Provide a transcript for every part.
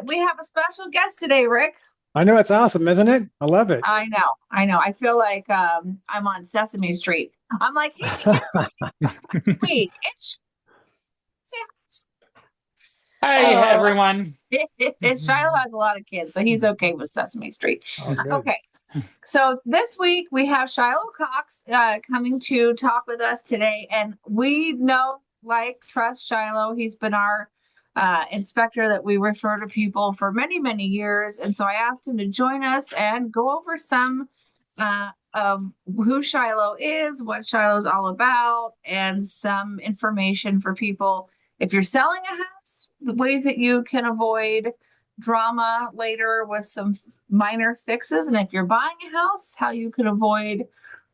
we have a special guest today, Rick. I know it's awesome, isn't it? I love it. I know. I feel like I'm on Sesame Street. I'm like, hey, guess who this week? It's Hi, oh, everyone. Shiloh has a lot of kids, so he's okay with Sesame Street. Oh, good. Okay, so this week we have Shiloh Cox coming to talk with us today, and we know, like, trust Shiloh. He's been our inspector that we refer to people for many, many years, and so I asked him to join us and go over some of who Shiloh is, what Shiloh's all about, and some information for people if you're selling a house, the ways that you can avoid drama later with some minor fixes. And if you're buying a house, how you can avoid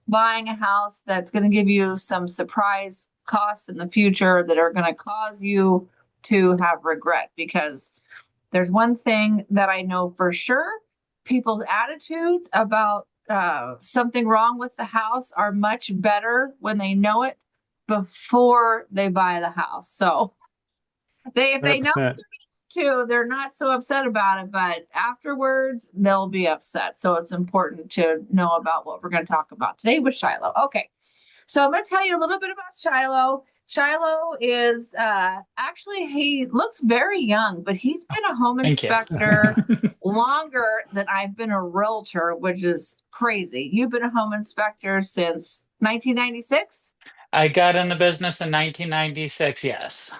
buying a house that's going to give you some surprise costs in the future that are going to cause you to have regret. Because there's one thing that I know for sure, people's attitudes about something wrong with the house are much better when they know it before they buy the house. So they if they know 100%. to, they're not so upset about it, but afterwards they'll be upset. So it's important to know about what we're going to talk about today with Shiloh. Okay. So I'm going to tell you a little bit about Shiloh. Shiloh is actually, he looks very young, but he's been a home Thank you. inspector longer than I've been a realtor, which is crazy. You've been a home inspector since 1996? I got in the business in 1996, yes.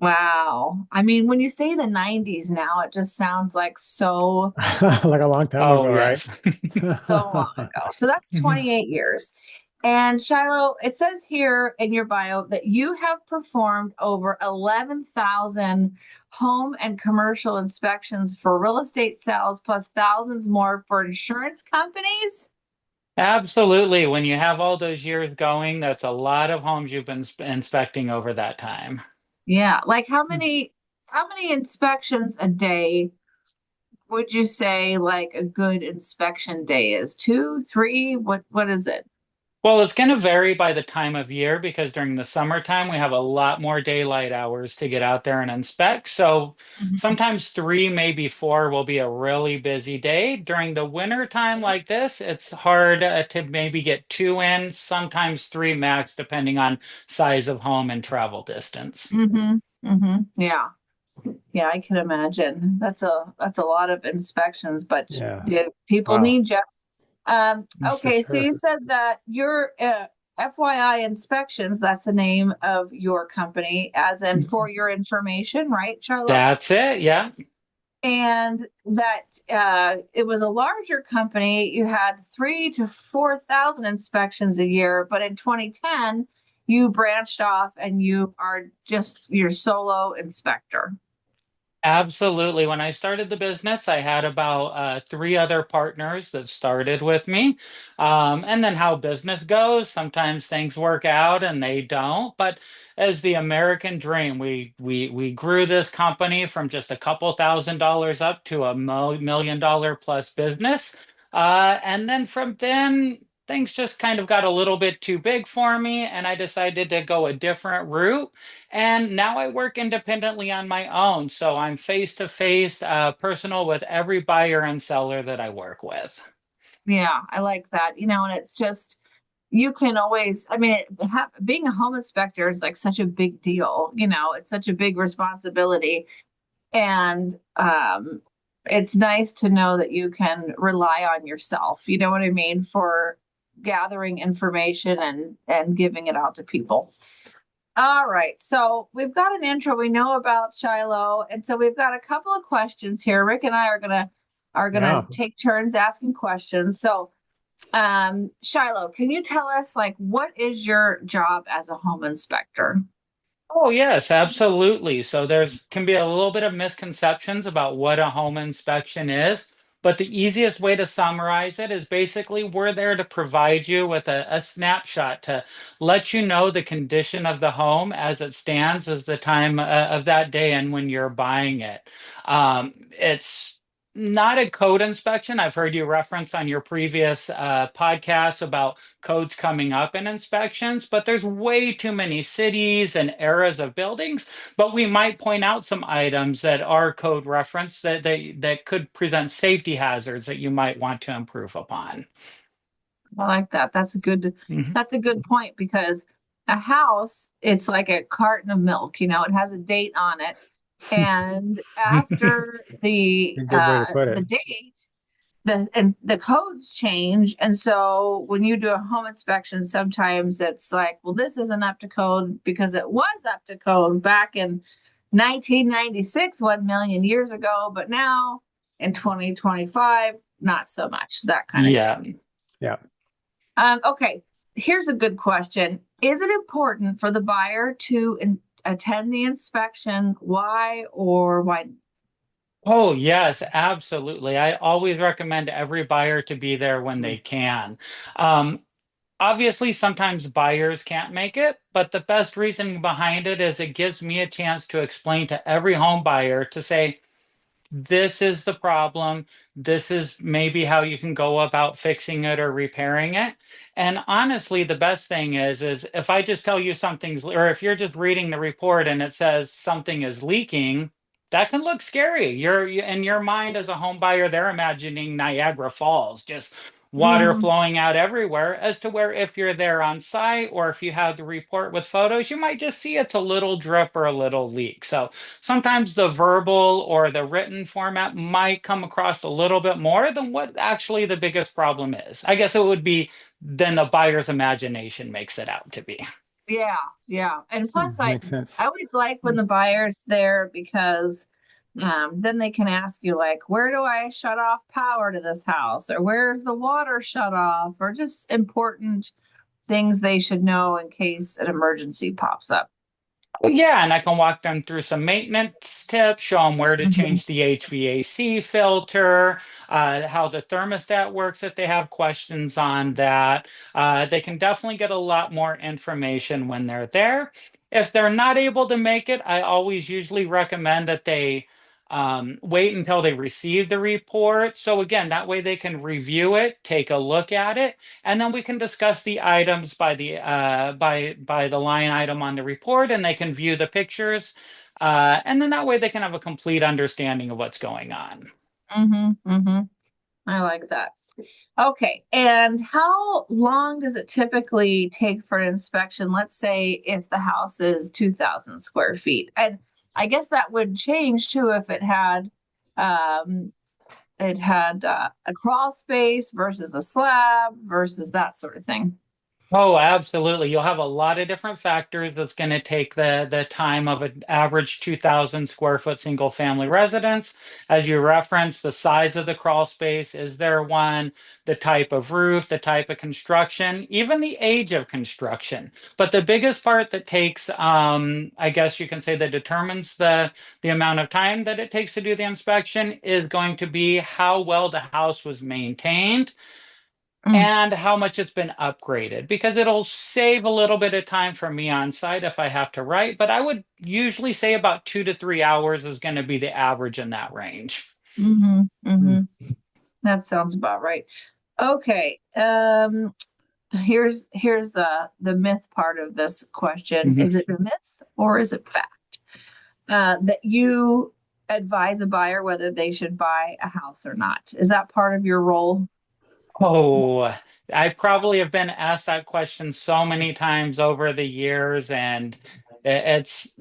Wow. I mean, when you say the 90s now, it just sounds like Like a long time Oh, ago, right? yes. so long ago. So that's 28 years. And Shiloh, it says here in your bio that you have performed over 11,000 home and commercial inspections for real estate sales, plus thousands more for insurance companies. Absolutely. When you have all those years going, that's a lot of homes you've been inspecting over that time. Yeah. Like how many inspections a day would you say like a good inspection day is? Two, three? What is it? Well, it's going to vary by the time of year because during the summertime, we have a lot more daylight hours to get out there and inspect. So Mhm. sometimes three, maybe four will be a really busy day. During the winter time like this, it's hard to maybe get two in, sometimes three max, depending on size of home and travel distance. Yeah. Yeah, I can imagine. That's a lot of inspections, but Yeah. people Wow. need you. For Okay, so sure. you said that your FYI Inspections, that's the name of your company, as in for your information, right, Charlotte? That's it. Yeah. And that it was a larger company. You had 3 to 4 thousand inspections a year, but in 2010, you branched off and you are just your solo inspector. Absolutely. When I started the business, I had about three other partners that started with me. And then how business goes, sometimes things work out and they don't. But as the American dream, we grew this company from just a couple $1,000s up to a $1 million plus business. And then from then, things just kind of got a little bit too big for me, and I decided to go a different route. And now I work independently on my own. So I'm face to face, personal with every buyer and seller that I work with. Yeah, I like that. And it's just you can always, I mean, being a home inspector is like such a big deal. It's such a big responsibility, and it's nice to know that you can rely on yourself. You know what I mean, for gathering information and giving it out to people. All right, so we've got an intro. We know about Shiloh, and so we've got a couple of questions here. Rick and I are gonna Yeah. take turns asking questions. So, Shiloh, can you tell us like what is your job as a home inspector? Oh, yes, absolutely. So there's can be a little bit of misconceptions about what a home inspection is, but the easiest way to summarize it is basically we're there to provide you with a snapshot to let you know the condition of the home as it stands as the time of that day and when you're buying it. It's not a code inspection. I've heard you reference on your previous podcasts about codes coming up in inspections, but there's way too many cities and eras of buildings. But we might point out some items that are code reference that could present safety hazards that you might want to improve upon. I like that. Mhm. That's a good point because a house, it's like a carton of milk, it has a date on it. And after A good way to put the it. date, the codes change. And so when you do a home inspection, sometimes it's like, well, this isn't up to code because it was up to code back in 1996, 1 million years ago, but now in 2025, not so much, that kind of Yeah. thing. Yeah. Okay, here's a good question. Is it important for the buyer to attend the inspection? Why or why? Oh, yes, absolutely. I always recommend every buyer to be there when they can. Um, Obviously, sometimes buyers can't make it, but the best reasoning behind it is it gives me a chance to explain to every home buyer to say, this is the problem. This is maybe how you can go about fixing it or repairing it. And honestly, the best thing is if I just tell you something's, or if you're just reading the report and it says something is leaking, that can look scary. You're in your mind as a home buyer, they're imagining Niagara Falls, just water Mm-hmm. flowing out everywhere, as to where if you're there on site or if you have the report with photos, you might just see it's a little drip or a little leak. So sometimes the verbal or the written format might come across a little bit more than what actually the biggest problem is. I guess it would be then the buyer's imagination makes it out to be. Yeah, yeah. And plus, Makes sense. I always like when the buyer's there because then they can ask you like, where do I shut off power to this house? Or where's the water shut off? Or just important things they should know in case an emergency pops up. Well, yeah, and I can walk them through some maintenance tips, show them where to Hmm. change the HVAC filter, how the thermostat works if they have questions on that. They can definitely get a lot more information when they're there. If they're not able to make it, I always usually recommend that they wait until they receive the report. So again, that way they can review it, take a look at it, and then we can discuss the items by the by the line item on the report, and they can view the pictures, and then that way they can have a complete understanding of what's going on. Hmm. I like that. Okay. And how long does it typically take for an inspection? Let's say if the house is 2,000 square feet. And I guess that would change too if um, it had a crawl space versus a slab versus that sort of thing. Oh, absolutely. You'll have a lot of different factors that's going to take the time of an average 2,000 square foot single family residence. As you referenced, the size of the crawl space, is there one, the type of roof, the type of construction, even the age of construction. But the biggest part that takes, I guess you can say that determines the amount of time that it takes to do the inspection is going to be how well the house was maintained Mm, and how much it's been upgraded because it'll save a little bit of time for me on site if I have to write, but I would usually say about 2 to 3 hours is going to be the average in that range. hmm Hmm. hmm That sounds about right. Okay. Here's the myth part of this question. Mhm. Is it a myth or is it fact? That you advise a buyer whether they should buy a house or not. Is that part of your role? Oh, I probably have been asked that question so many times over the years, and it's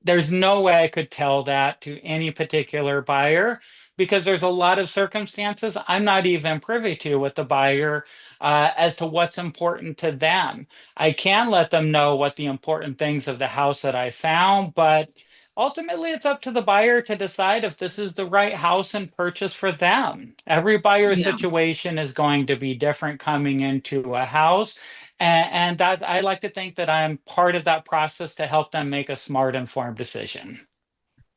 there's no way I could tell that to any particular buyer because there's a lot of circumstances I'm not even privy to with the buyer as to what's important to them. I can let them know what the important things of the house that I found, but ultimately it's up to the buyer to decide if this is the right house and purchase for them. Every buyer Yeah. situation is going to be different coming into a house. And that I like to think that I'm part of that process to help them make a smart, informed decision.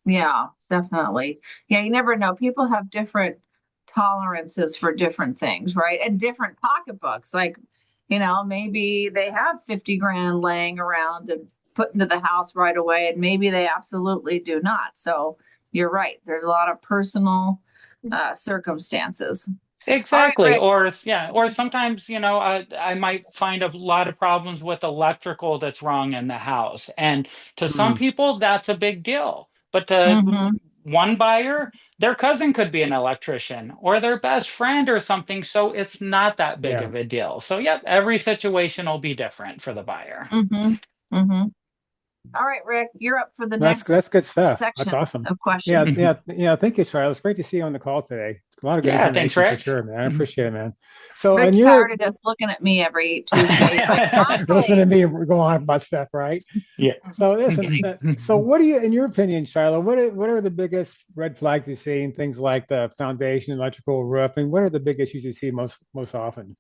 Yeah, definitely. Yeah, you never know. People have different tolerances for different things, right? And different pocketbooks. Like, maybe they have 50 grand laying around and put into the house right away, and maybe they absolutely do not. So you're right. There's a lot of personal circumstances. All right, Exactly. Rick. Or yeah, or sometimes, I might find a lot of problems with electrical that's wrong in the house. And to some Mm, people, that's a big deal. But to Mm-hmm. one buyer, their cousin could be an electrician or their best friend or something. So it's not that big yeah. of a deal. So, yep, every situation will be different for the buyer. Mm-hmm. Mm-hmm. All right, Rick, you're up for the next That's good stuff. That's section awesome. of Yeah, questions. yeah, yeah. Thank you, Charlotte. It's great to see you on the call today. A lot of good Yeah, thanks, information for Rick. sure, man. I appreciate it, man. So, and Rick's you're tired of just looking at me every Tuesday. He's like, listening hi. to me go on about stuff, right? Yeah. So Just listen, kidding. so what do you, in your opinion, Shiloh, what are the biggest red flags you see in things like the foundation, electrical, roofing? What are the big issues you see most often?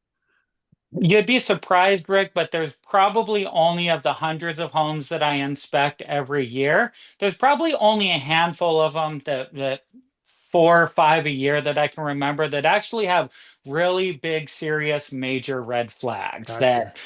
You'd be surprised, Rick, but there's probably only of the hundreds of homes that I inspect every year, there's probably only a handful of them that 4 or 5 a year that I can remember that actually have really big, serious, major red flags Gotcha. that,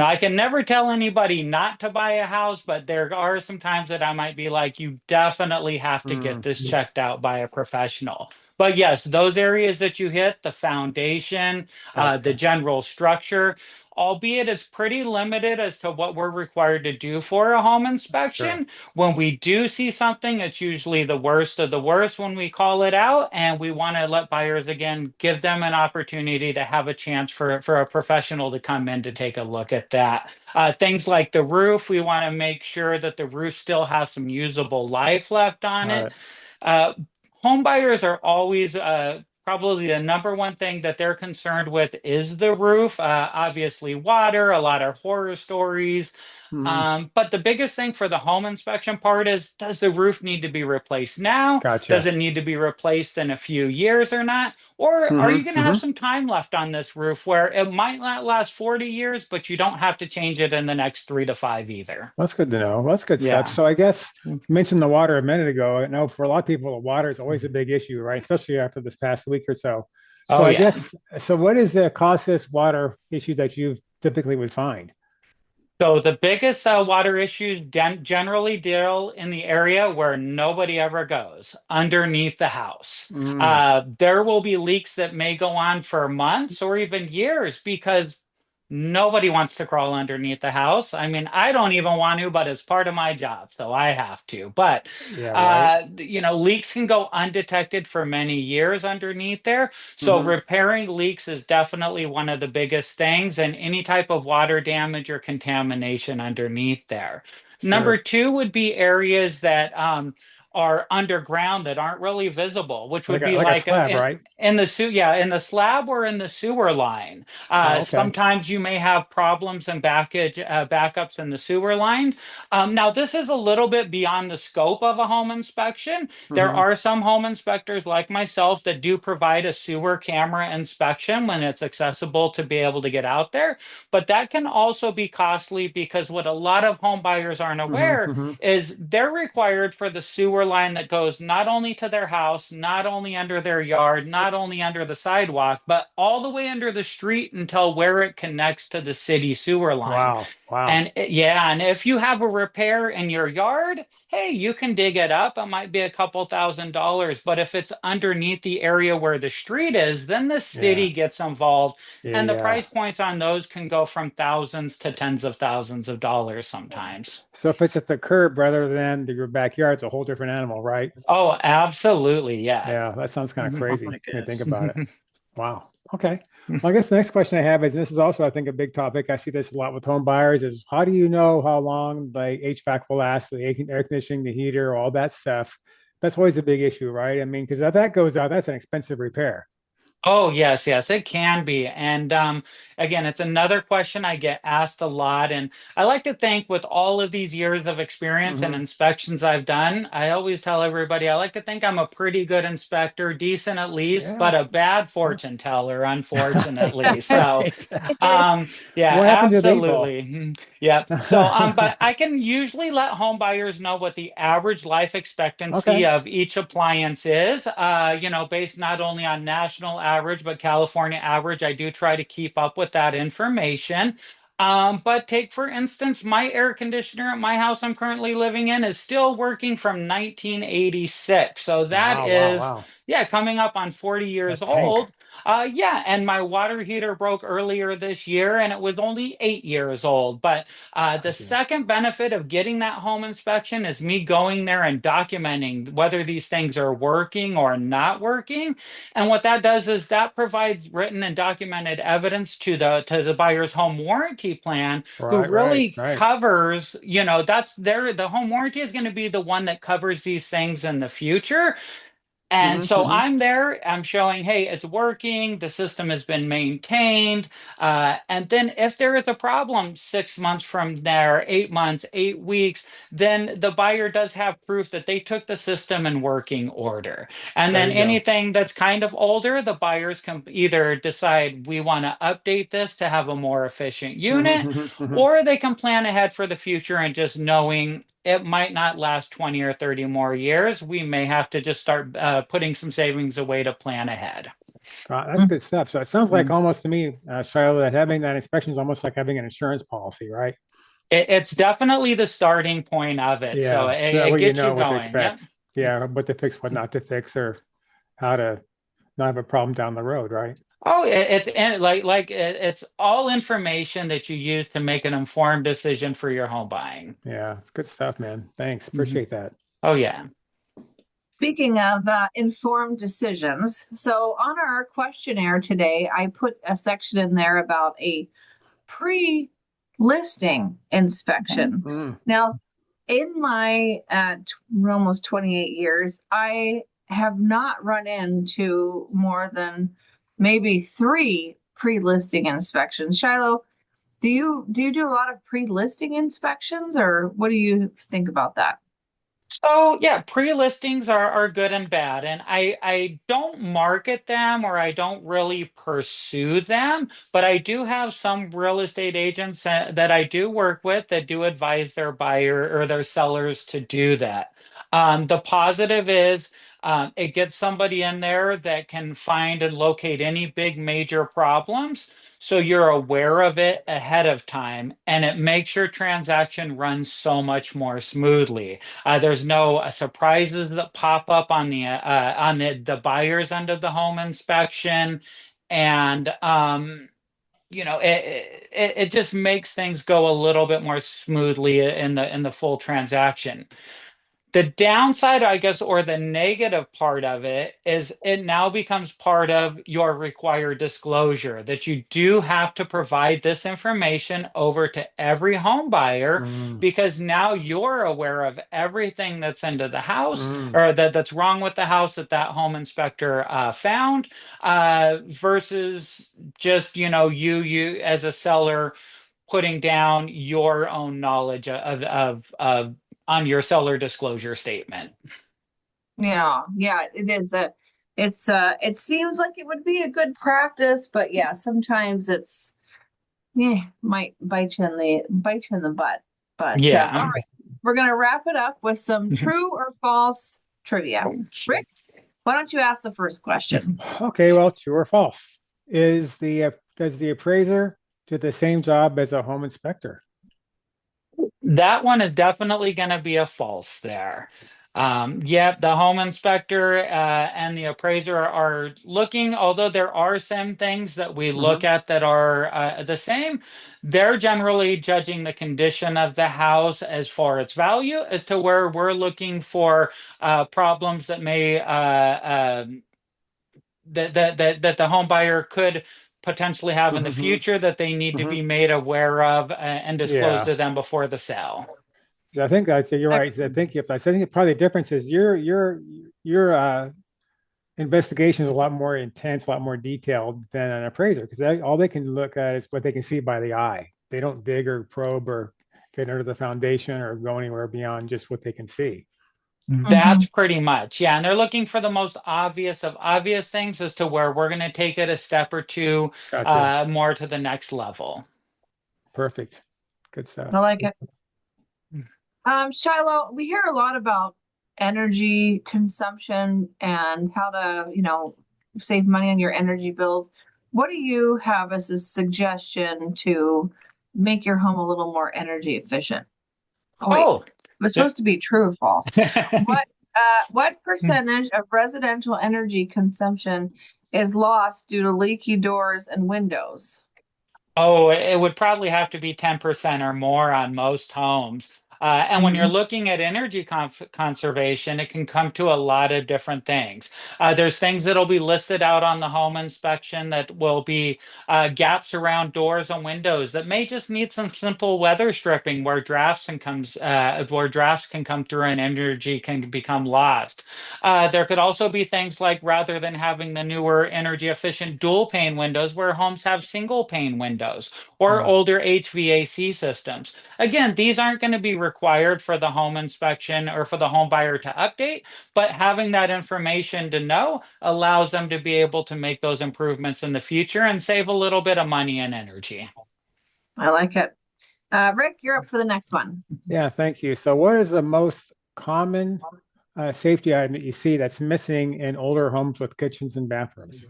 I can never tell anybody not to buy a house, but there are some times that I might be like, you definitely have to get Mm, this checked out by a professional. But yes, those areas that you hit, the foundation, the gotcha. general structure, albeit it's pretty limited as to what we're required to do for a home Sure. inspection. When we do see something, it's usually the worst of the worst when we call it out, and we want to let buyers again give them an opportunity to have a chance for a professional to come in to take a look at that. Things like the roof, we want to make sure that the roof still has some usable life left on Got it. it. Uh, Home buyers are always probably the number one thing that they're concerned with is the roof. Obviously, water, a lot of horror stories. Mm, But the biggest thing for the home inspection part is, does the roof need to be replaced now? Does gotcha. it need to be replaced in a few years or not? Or are you going to have Hmm. some time left on this roof where it might not last 40 years, but you don't have to change it in the next 3 to 5 either? That's good to know. That's good stuff. Yeah. So I guess you mentioned the water a minute ago. I know for a lot of people, the water is always a big issue, right? Especially after this past week or so. So Oh, I yeah. guess, so what is the causes water issue that you typically would find? So the biggest water issues generally deal in the area where nobody ever goes, underneath the house. Mm, There will be leaks that may go on for months or even years because nobody wants to crawl underneath the house. I mean, I don't even want to, but it's part of my job, so I have to. But yeah, right. leaks can go undetected for many years underneath there. So Hmm. repairing leaks is definitely one of the biggest things, and any type of water damage or contamination underneath there. Number Sure. two would be areas that are underground that aren't really visible, which would be Like a like slab, right? in the yeah, in the slab or in the sewer line. Oh, okay. Sometimes you may have problems and backups in the sewer line. Now, this is a little bit beyond the scope of a home inspection. There Hmm. are some home inspectors like myself that do provide a sewer camera inspection when it's accessible to be able to get out there. But that can also be costly because what a lot of home buyers aren't Hmm. aware Hmm. is they're required for the sewer line that goes not only to their house, not only under their yard, not only under the sidewalk, but all the way under the street until where it connects to the city sewer line. Wow. Wow. And yeah, and if you have a repair in your yard, hey, you can dig it up. It might be a couple $1,000s, but if it's underneath the area where the street is, then the Yeah. city gets involved. Yeah. And the Yeah. price points on those can go from thousands to tens of thousands of dollars sometimes. So if it's at the curb rather than your backyard, it's a whole different animal, right? Oh, absolutely. Yeah. Yeah, that sounds kind of Oh crazy my when you think goodness. about it. Wow. Okay. Well, I guess the next question I have is, this is also, I think, a big topic. I see this a lot with home buyers, is how do you know how long the HVAC will last, the air conditioning, the heater, all that stuff? That's always a big issue, right? I mean, because if that goes out, that's an expensive repair. Oh, yes, yes, it can be. And again, it's another question I get asked a lot. And I like to think with all of these years of experience and Hmm. inspections I've done, I always tell everybody I like to think I'm a pretty good inspector, decent at least, Yeah. but a bad Yeah. fortune teller, unfortunately. So, Right. yeah, What happened to the eight ball? absolutely. Yeah. So, but I can usually let home buyers know what the average life expectancy Okay. of each appliance is, based not only on national average, but California average. I do try to keep up with that information. But take, for instance, my air conditioner at my house I'm currently living in is still working from 1986. So that Wow, wow, is wow. yeah, coming up on 40 A years tank. old. Yeah, and my water heater broke earlier this year, and it was only 8 years old. But the Gotcha. second benefit of getting that home inspection is me going there and documenting whether these things are working or not working. And what that does is that provides written and documented evidence to the buyer's home warranty plan, who Right, right, really right. covers, that's their the home warranty is going to be the one that covers these things in the future. And so Hmm. I'm there, I'm showing, hey, it's working, the system has been maintained. And then if there is a problem 6 months from there, 8 months, 8 weeks, then the buyer does have proof that they took the system in working order. And There then you go. anything that's kind of older, the buyers can either decide we want to update this to have a more efficient Hmm. unit, Hmm. Hmm. or they can plan ahead for the future and just knowing it might not last 20 or 30 more years. We may have to just start putting some savings away to plan ahead. That's good stuff. So it sounds like Mm. almost to me, Shiloh, that having that inspection is almost like having an insurance policy, right? It's definitely the starting point of it. So Yeah. So that it way you gets you know what to going. Yep. expect. Yeah, what to fix, what not to fix, or how to not have a problem down the road, right? Oh, it's all information that you use to make an informed decision for your home buying. Yeah, it's good stuff, man. Thanks. Mhm. Appreciate that. Oh yeah. Speaking of informed decisions, so on our questionnaire today, I put a section in there about a pre-listing inspection. Mm. Now, in my almost 28 years, I have not run into more than maybe three pre-listing inspections. Shiloh, do a lot of pre-listing inspections, or what do you think about that? So yeah, pre-listings are good and bad, and I don't market them or I don't really pursue them, but I do have some real estate agents that I do work with that do advise their buyer or their sellers to do that. The positive is it gets somebody in there that can find and locate any big major problems. So you're aware of it ahead of time, and it makes your transaction run so much more smoothly. There's no surprises that pop up on the buyer's end of the home inspection, and it just makes things go a little bit more smoothly in the full transaction. The downside, I guess, or the negative part of it is it now becomes part of your required disclosure that you do have to provide this information over to every home buyer, Mm. because now you're aware of everything that's into the house Mm. or that's wrong with the house that that home inspector found, versus just, you as a seller putting down your own knowledge of on your seller disclosure statement. Yeah, yeah, it is it seems like it would be a good practice, but yeah, sometimes it's yeah, might bite you in the butt. But all Yeah. right, we're gonna wrap it up with some true or false trivia. Rick, why don't you ask the first question? Okay, well, true or false? Does the appraiser do the same job as a home inspector? That one is definitely going to be a false there. Yep, the home inspector and the appraiser are looking, although there are some things that we look Hmm. at that are the same, they're generally judging the condition of the house as far its value as to where we're looking for problems that may that the home buyer could potentially have in the Hmm. future that they need to Hmm. be made aware of and disclose Yeah, to them before the sale. I think I'd say you're right. Excellent. I think probably the difference is your investigation is a lot more intense, a lot more detailed than an appraiser because all they can look at is what they can see by the eye. They don't dig or probe or get under the foundation or go anywhere beyond just what they can see. That's Hmm. pretty much, yeah. And they're looking for the most obvious of obvious things as to where we're going to take it a step or two Gotcha. more to the next level. Perfect. Good I stuff. like it. Shiloh, we hear a lot about energy consumption and how to, save money on your energy bills. What do you have as a suggestion to make your home a little more energy efficient? Oh, wait, Oh, it was supposed to be true or false. What? What percentage of residential energy consumption is lost due to leaky doors and windows? Oh, it would probably have to be 10% or more on most homes. And when you're Mhm. looking at energy conservation, it can come to a lot of different things. There's things that'll be listed out on the home inspection that will be gaps around doors and windows that may just need some simple weather stripping where drafts can come through and energy can become lost. There could also be things like rather than having the newer energy efficient dual pane windows where homes have single pane windows or Mm. older HVAC systems. Again, these aren't going to be required for the home inspection or for the home buyer to update, but having that information to know allows them to be able to make those improvements in the future and save a little bit of money and energy. I like it. Rick, you're up for the next one. Yeah, thank you. So what is the most common safety item that you see that's missing in older homes with kitchens and bathrooms?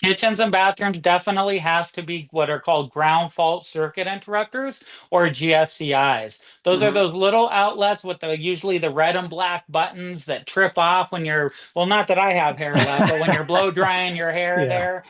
Kitchens and bathrooms definitely has to be what are called ground fault circuit interrupters or GFCIs. Those are Mhm. those little outlets with usually the red and black buttons that trip off when you're, well, not that I have hair left, but when you're blow drying your hair Yeah. there.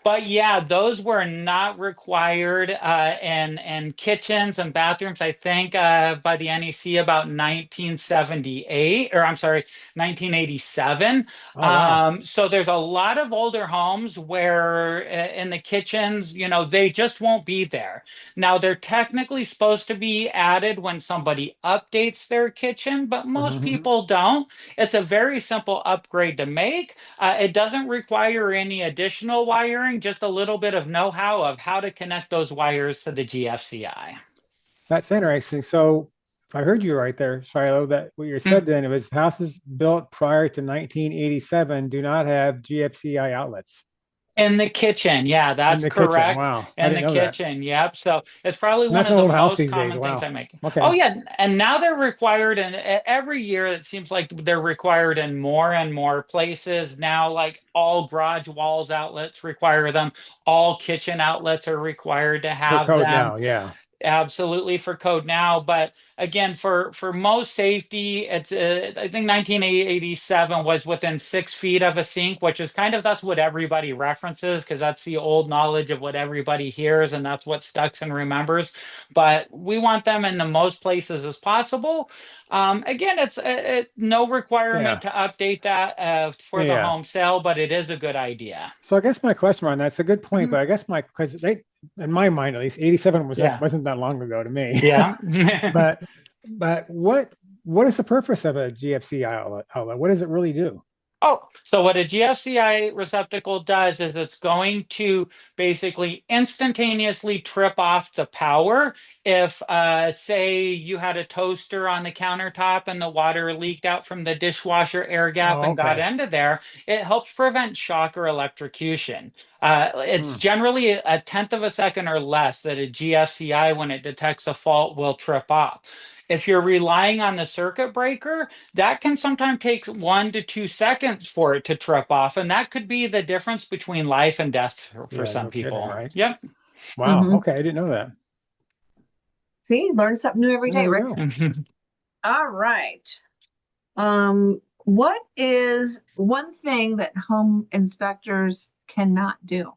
But yeah, those were not required in kitchens and bathrooms. I think by the NEC about 1978, or I'm sorry, 1987. Oh, wow. So there's a lot of older homes where in the kitchens, they just won't be there. Now they're technically supposed to be added when somebody updates their kitchen, but most Mhm. people don't. It's a very simple upgrade to make. It doesn't require any additional wiring, just a little bit of know-how of how to connect those wires to the GFCI. That's interesting. So if I heard you right there, Shiloh, that what you said then, it was houses built prior to 1987 do not have GFCI outlets In the kitchen, yeah, in that's the kitchen. correct. Wow. I In didn't the know that. kitchen, yep. So it's probably And one that's of an the old house most these days. common things Wow. I make. Oh Okay. yeah, and now they're required, and every year it seems like they're required in more and more places. Now, like all garage walls outlets require them, all kitchen outlets are required to For have code them. now. Yeah. Absolutely for code now, but again, for most safety, it's I think 1987 was within 6 feet of a sink, which is kind of that's what everybody references because that's the old knowledge of what everybody hears and that's what sticks and remembers. But we want them in the most places as possible. Again, it's no Yeah. requirement to update that for Yeah. the Yeah. home sale, but it is a good idea. So I guess my question on that's a good point, Mhm. but I guess because they, in my mind at least, 87 Yeah, wasn't that long ago to me. yeah. But what is the purpose of a GFC outlet? What does it really do? Oh, so what a GFCI receptacle does is it's going to basically instantaneously trip off the power if, say, you had a toaster on the countertop and the water leaked out from the dishwasher air gap Oh, and got okay. into there. It helps prevent shock or electrocution. It's Hmm. generally a tenth of a second or less that a GFCI, when it detects a fault, will trip off. If you're relying on the circuit breaker, that can sometimes take 1 to 2 seconds for it to trip off, and that could be the difference between life and death for Yeah, some no kidding, people. right? Yep. Wow. Mhm. Okay, I didn't know that. See, learn something new every There day, we Rick. go. All right. What is one thing that home inspectors cannot do?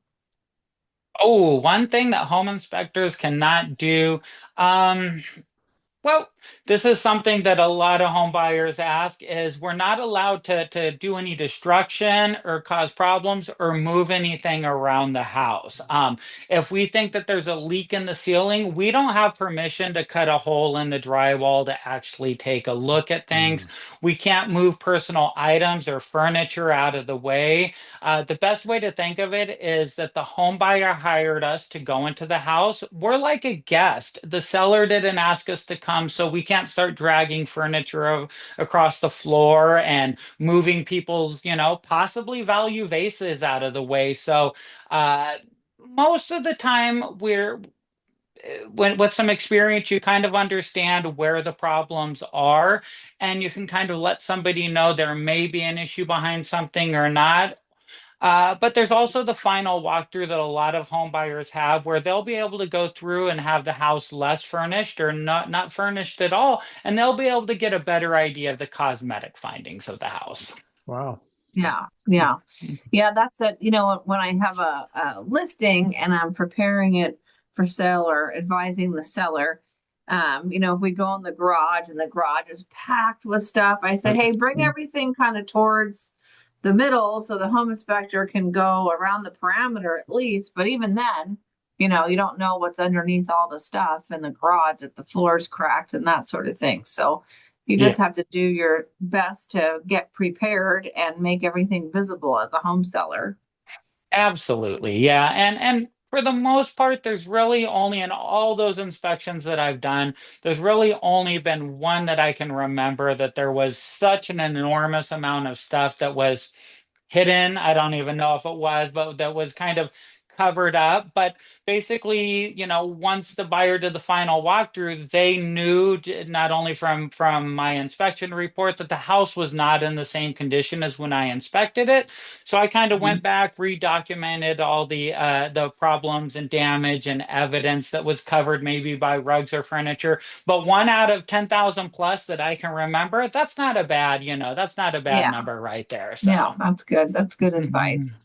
Oh, one thing that home inspectors cannot do. Um, Well, this is something that a lot of home buyers ask is we're not allowed to do any destruction or cause problems or move anything around the house. If we think that there's a leak in the ceiling, we don't have permission to cut a hole in the drywall to actually take a look at things. Hmm. We can't move personal items or furniture out of the way. The best way to think of it is that the home buyer hired us to go into the house. We're like a guest. The seller didn't ask us to come, so we can't start dragging furniture across the floor and moving people's, possibly value vases out of the way. So, most of the time, when with some experience, you kind of understand where the problems are, and you can kind of let somebody know there may be an issue behind something or not. But there's also the final walkthrough that a lot of home buyers have where they'll be able to go through and have the house less furnished or not furnished at all, and they'll be able to get a better idea of the cosmetic findings of the house. Wow. Yeah, yeah, yeah. That's it. You know, when I have a listing and I'm preparing it for sale or advising the seller, you know, if we go in the garage and the garage is packed with stuff, I say, hey, bring everything kind of towards the middle so the home inspector can go around the parameter at least. But even then, you know, you don't know what's underneath all the stuff in the garage if the floor's cracked and that sort of thing. So you Yeah. just have to do your best to get prepared and make everything visible as a home seller. Absolutely. Yeah. And for the most part, there's really only in all those inspections that I've done, there's really only been one that I can remember that there was such an enormous amount of stuff that was hidden. I don't even know if it was, but that was kind of covered up. But basically, once the buyer did the final walkthrough, they knew not only from my inspection report that the house was not in the same condition as when I inspected it. So I kind of Mhm. went back, redocumented all the problems and damage and evidence that was covered maybe by rugs or furniture. But one out of 10,000 plus that I can remember, that's not a bad, that's not a bad Yeah, number right there. yeah, So. that's good. That's good advice.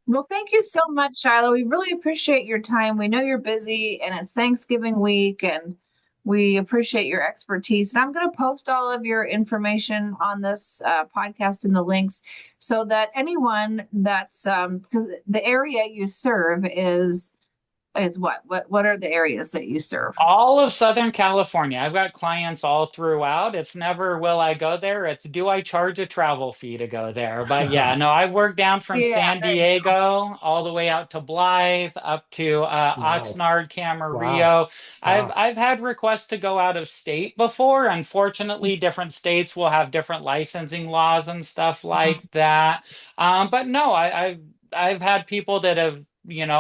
Well, thank you so much, Shiloh. We really appreciate your time. We know you're busy and it's Thanksgiving week, and we appreciate your expertise. And I'm going to post all of your information on this podcast in the links so that anyone that's because the area you serve is what? What are the areas that you serve? All of Southern California. I've got clients all throughout. It's never will I go there. It's do I charge a travel fee to go there? But yeah, no, I've worked down from Yeah, San there you go. Diego all the way out to Blythe, up to Wow. Oxnard, Wow. Camarillo. I've Wow. I've had requests to go out of state before. Unfortunately, different states will have different licensing laws and stuff like Mhm. that. But no, I've had people that have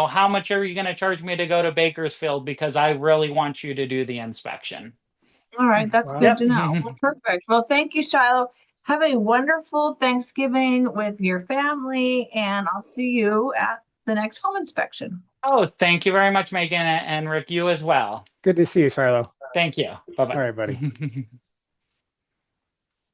how much are you going to charge me to go to Bakersfield because I really want you to do the inspection? All right, that's good Wow. Yep. to know. Well, perfect. Well, thank you, Shiloh. Have a wonderful Thanksgiving with your family, and I'll see you at the next home inspection. Oh, thank you very much, Megan and Rick, you as well. Good to see you, Shiloh. Thank you. All right, buddy. Bye-bye.